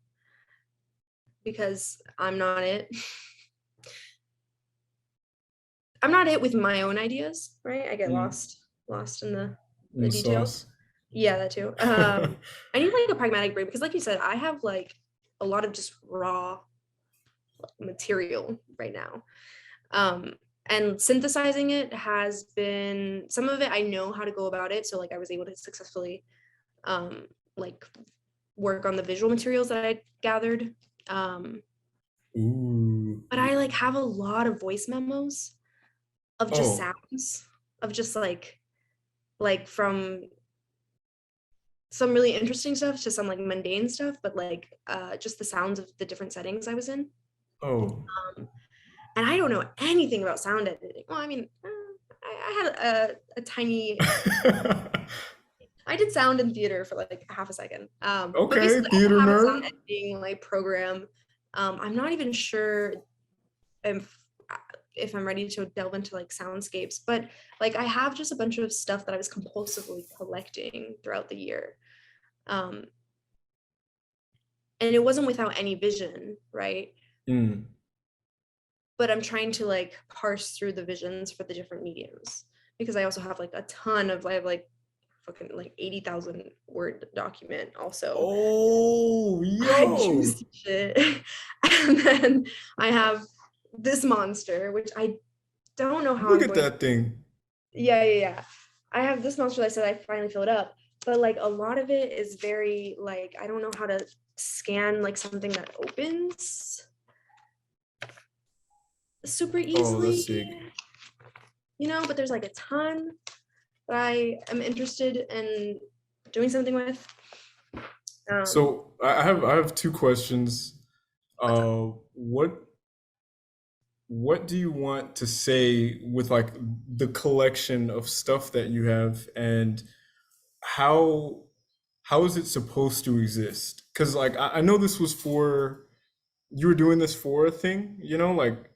because I'm not it. I'm not it with my own ideas, right? I get Mm, lost in the and details. sauce. Yeah, that too. I need like a pragmatic brain because, like you said, I have like a lot of just raw material right now. Um, and synthesizing it has been some of it. I know how to go about it, so like I was able to successfully um, like work on the visual materials that I gathered. Um, Ooh. but I like have a lot of voice memos of just Oh. sounds of just from some really interesting stuff to some like mundane stuff, but like just the sounds of the different settings I was in. Oh. Um, and I don't know anything about sound editing. Well, I mean, I had a tiny. I did sound in theater for like half a second. But Okay, basically, I theater don't have a sound nerd. editing like program. I'm not even sure if if I'm ready to delve into like soundscapes, but like I have just a bunch of stuff that I was compulsively collecting throughout the year. Um, and it wasn't without any vision, right? Mm. But I'm trying to like parse through the visions for the different mediums because I also have like a ton of I have like fucking like 80,000 word document also. Oh, I yo. juiced shit. And then I have this monster, which I don't know how Look I'm at going. that thing. Yeah. I have this monster that I said I finally filled up, but like a lot of it is very like I don't know how to scan like something that opens super Oh, that's easily, sick. but there's like a ton that I am interested in doing something with. Um, So I have two questions. what's up? What do you want to say with like the collection of stuff that you have, and how how is it supposed to exist? Because like I know this was for you were doing this for a thing, like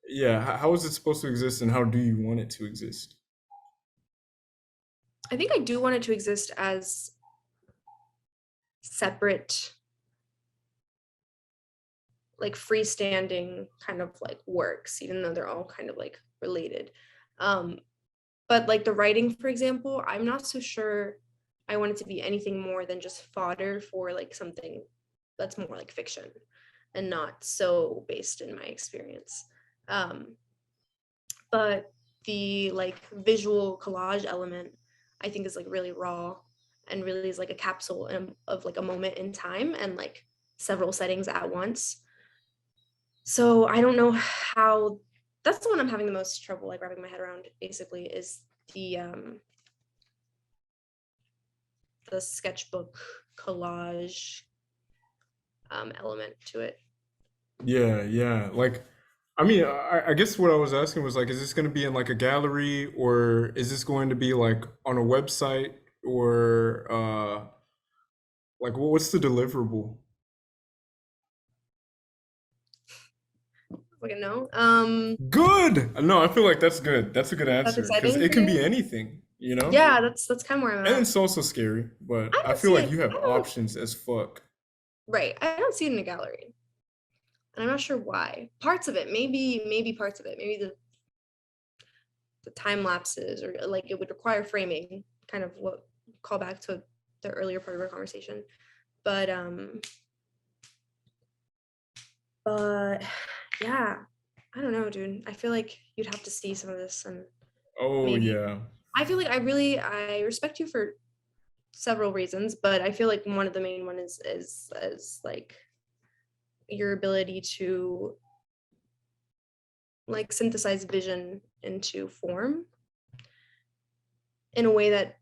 yeah, how is it supposed to exist and how do you want it to exist? I think I do want it to exist as separate, like freestanding kind of like works, even though they're all kind of like related. Um, but like the writing, for example, I'm not so sure I want it to be anything more than just fodder for like something that's more like fiction and not so based in my experience. Um, but the like visual collage element I think is like really raw and really is like a capsule of like a moment in time and like several settings at once. So I don't know how that's the one I'm having the most trouble like wrapping my head around basically is the um the sketchbook collage element to it. Yeah, yeah. Like, I mean, I guess what I was asking was like, is this going to be in like a gallery or is this going to be like on a website or like what's the deliverable? Like no. Good. No, I feel like that's good. That's a good That's answer because exciting it for can be you. anything, Yeah, that's kind of where I'm And at. it's also scary, but I I don't feel see like it. you have I don't options as fuck. right. I don't see it in a gallery. And I'm not sure why. Parts of it, maybe parts of it, maybe the time lapses or like it would require framing, kind of what call back to the earlier part of our conversation. But but yeah, I don't know, dude. I feel like you'd have to see some of this and Oh maybe yeah. I feel like I respect you for several reasons, but I feel like one of the main one is like your ability to like synthesize vision into form in a way that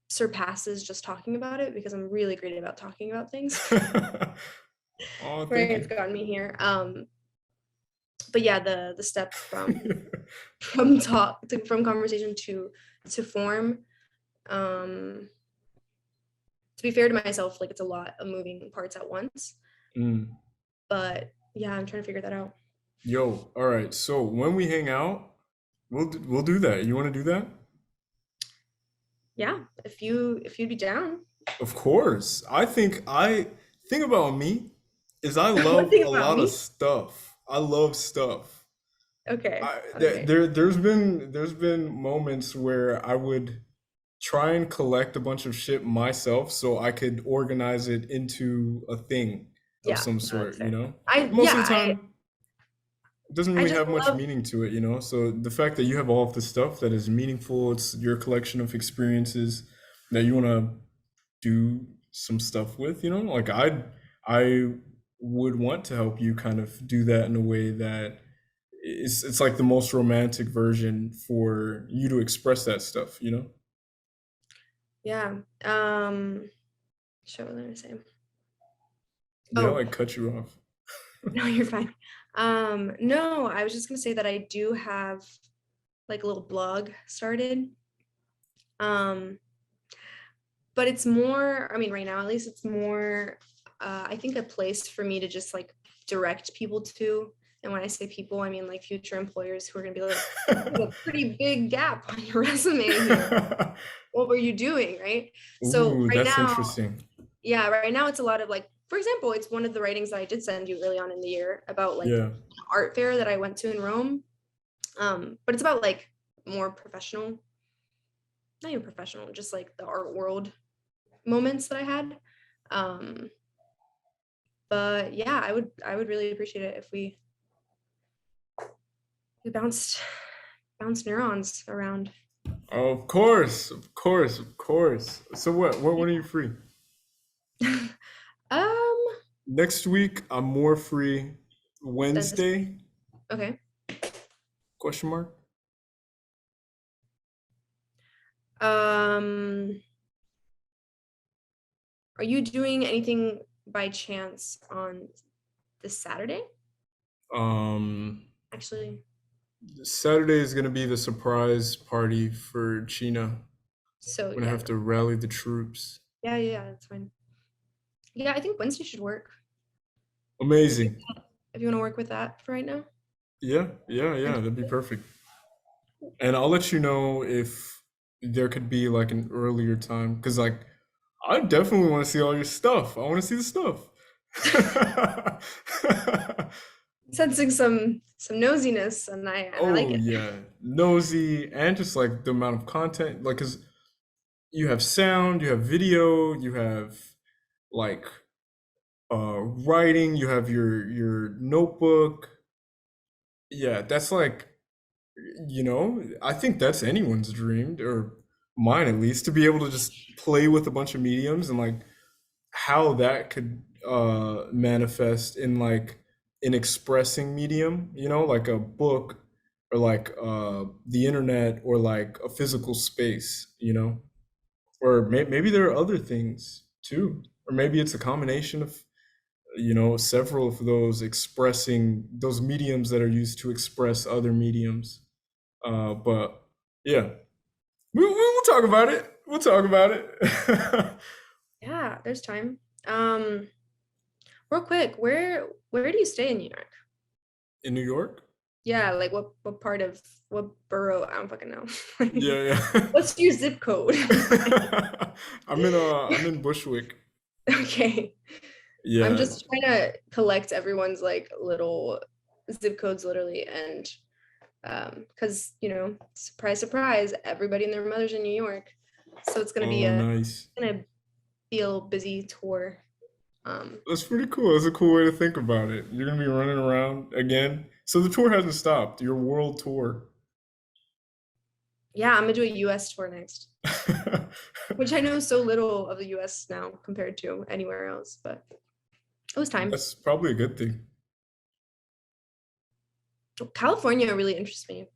surpasses just talking about it because I'm really great about talking about things. Oh, Right, thank it's you. gotten me here. But yeah, the step from talk to from conversation to form. Um, to be fair to myself, like it's a lot of moving parts at once. Mm. But yeah, I'm trying to figure that out. Yo, all right. So when we hang out, we'll do that. You want to do that? Yeah, if you'd be down. Of course. I think about me is I One love thing a about lot of me. stuff. I love stuff. Okay. I Okay. there's been moments where I would try and collect a bunch of shit myself so I could organize it into a thing of Yeah, some no, that's sort, you fair. know? I Most yeah, of the time it doesn't I really just have much love meaning to it, you know? So the fact that you have all of this stuff that is meaningful, it's your collection of experiences that you want to do some stuff with, you know? Like I would want to help you kind of do that in a way that it's like the most romantic version for you to express that stuff, you know? yeah. What was I gonna say? Did I Oh, like cut you off? no, you're fine. No, I was just gonna say that I do have like a little blog started. Um, but it's more, I mean, right now at least it's more I think a place for me to just like direct people to. And when I say people, I mean like future employers who are gonna be like, "You have a pretty big gap on your resume here. What were you doing?" Right. So Ooh, right that's now, interesting. yeah, right now it's a lot of like, for example, it's one of the writings that I did send you early on in the year about like Yeah. an art fair that I went to in Rome. But it's about like more professional, not even professional, just like the art world moments that I had. Um, but yeah, I would really appreciate it if we bounced neurons around. Of course, of course, of course. So what when are you free? um, Next week I'm more free. then this week. Wednesday? Okay. Question mark. Um, are you doing anything by chance on this Saturday? Um Actually, Saturday is gonna be the surprise party for China. I'm so gonna yeah, have no. to rally the troops. Yeah, yeah, yeah, that's fine. Yeah, I think Wednesday should work if you Amazing. if you want to work with that for right now. Yeah, yeah, yeah, And that'd be perfect. And I'll let you know if there could be like an earlier time, because like I definitely want to see all your stuff. I want to see the stuff. sensing some nosiness, and I like Oh it. yeah, nosy and just like the amount of content, like because you have sound, you have video, you have like writing, you have your notebook. Yeah, that's like I think that's anyone's dream, or mine at least, to be able to just play with a bunch of mediums and like how that could manifest in like an expressing medium, like a book or like the internet or like a physical space, or maybe there are other things too, or maybe it's a combination of several of those expressing those mediums that are used to express other mediums. But yeah, we'll talk about it. We'll talk about it. Yeah, there's time. Um, real quick, where do you stay in New York? In New York? Yeah, like what part of what borough? I don't fucking know. Like, Yeah, yeah. what's your zip code? I'm in Bushwick. Okay. I'm Yeah. just trying to collect everyone's like little zip codes literally, and because surprise surprise, everybody and their mother's in New York. So it's gonna be Oh, nice. gonna be a little busy tour. That's pretty cool. That's a cool way to think about it. You're gonna be running around again. So the tour hasn't stopped. Your world tour. Yeah, I'm gonna do a US tour next, which I know so little of the US now compared to anywhere else, but it was time. That's probably a good thing. California really interests me.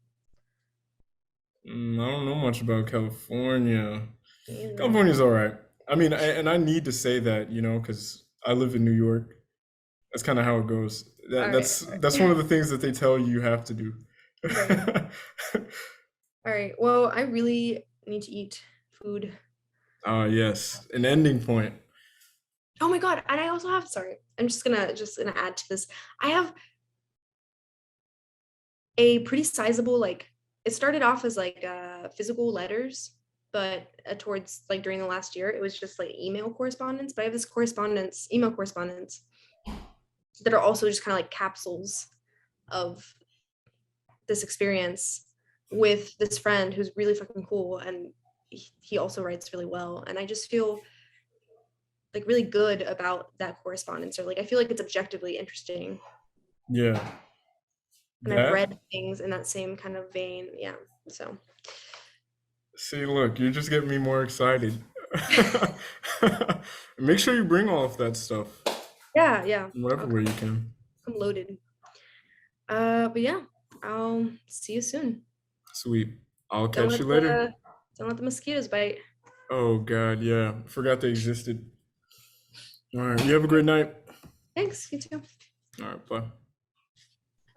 I don't know much about California. Me either. California's all right. I mean, and I need to say that, because I live in New York. That's kind of how it goes. All That, right, that's all that's one right. of the things that they tell you you have to do. Right. All right. Well, I really need to eat food. Yes, an ending point. Oh my God. And I also have, sorry, I'm just gonna add to this. I have a pretty sizable, like, it started off as like physical letters. but towards like during the last year, it was just like email correspondence. But I have this email correspondence that are also just kind of like capsules of this experience with this friend who's really fucking cool, and he also writes really well, and I just feel like really good about that correspondence, or like I feel like it's objectively interesting, Yeah. and I've That. read things in that same kind of vein. Yeah, so See, look, you're just getting me more excited. Make sure you bring all of that stuff, yeah, yeah, in whatever I'll way you come, can. come loaded. But yeah, I'll see you soon. Sweet. I'll Don't catch let you later. the don't let the mosquitoes bite. Oh God, yeah. Forgot they existed. All right. You have a great night. Thanks, you too. All right. Bye.